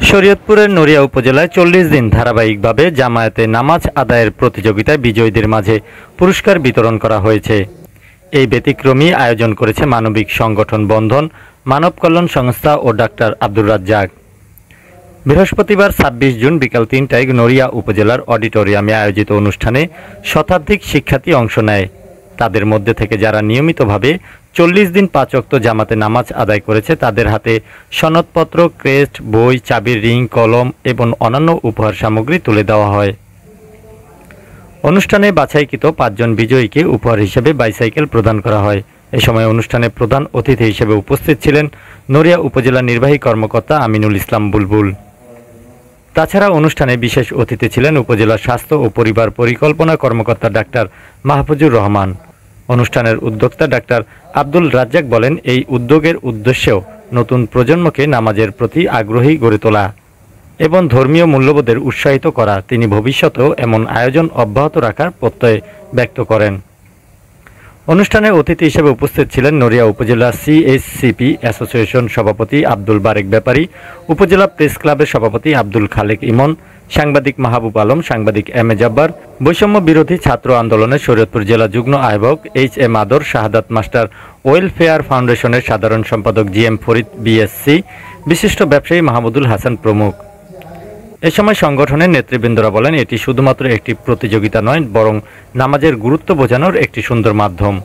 শরীয়তপুরের নড়িয়া উপজেলায় 40 দিন ধারাবাহিকভাবে জামায়াতে নামাজ আদায়ের প্রতিযোগিতায় বিজয়ীদের মাঝে পুরস্কার বিতরণ করা হয়েছে। এই ব্যতিক্রমী আয়োজন করেছে মানবিক সংগঠন বন্ধন, মানব কল্যাণ সংস্থা ও ডাক্তার আব্দুর রাজ্জাক। বৃহস্পতিবার 26 জুন বিকাল 3টায় নড়িয়া উপজেলার অডিটোরিয়ামে আয়োজিত অনুষ্ঠানে শতাধিক শিক্ষার্থী অংশ নেয়। তাদের মধ্যে থেকে যারা নিয়মিতভাবে 40 দিন 5 ওয়াক্ত জামাতে নামাজ আদায় করেছে তাদের হাতে সনদপত্র, ক্রেস্ট, বই, চাবির রিং, কলম এবং অন্যান্য উপহার সামগ্রী তুলে দেওয়া হয়। অনুষ্ঠানে বাছাইকৃত 5 জন বিজয়ীকে উপহার হিসেবে বাইসাইকেল প্রদান করা হয়। এ সময় অনুষ্ঠানে প্রধান অতিথি হিসেবে উপস্থিত ছিলেন নড়িয়া উপজেলা নির্বাহী কর্মকর্তা আমিনুল ইসলাম বুলবুল। তাছাড়া অনুষ্ঠানে বিশেষ অতিথি ছিলেন উপজেলা স্বাস্থ্য ও পরিবার পরিকল্পনা কর্মকর্তা ডাক্তার মাহফুজুর রহমান। অনুষ্ঠানের উদ্যোক্তা ডাক্তার আব্দুল রাজ্জাক বলেন, এই উদ্যোগের উদ্দেশ্যেও নতুন প্রজন্মকে নামাজের প্রতি আগ্রহী গড়ে তোলা এবং ধর্মীয় মূল্যবোধের উৎসাহিত করা। তিনি ভবিষ্যতেও এমন আয়োজন অব্যাহত রাখার প্রত্যয় ব্যক্ত করেন। অনুষ্ঠানে অতিথি হিসেবে উপস্থিত ছিলেন নড়িয়া উপজেলা সিএইচসিপি অ্যাসোসিয়েশন সভাপতি আব্দুল বারেক ব্যাপারী, উপজেলা প্রেস ক্লাবের সভাপতি আব্দুল খালেক ইমন, সাংবাদিক মাহবুব আলম, সাংবাদিক এম এ জব্বার, বৈষম্য বিরোধী ছাত্র আন্দোলনের শরীয়তপুর জেলা যুগ্ম আহ্বায়ক এইচ এম আদর, শাহাদাত মাস্টার ওয়েলফেয়ার ফাউন্ডেশনের সাধারণ সম্পাদক জি এম ফরিদ বিএসসি, বিশিষ্ট ব্যবসায়ী মাহমুদুল হাসান প্রমুখ। এ সময় সংগঠনের নেতৃবৃন্দরা বলেন, এটি শুধুমাত্র একটি প্রতিযোগিতা নয়, বরং নামাজের গুরুত্ব বোঝানোর একটি সুন্দর মাধ্যম।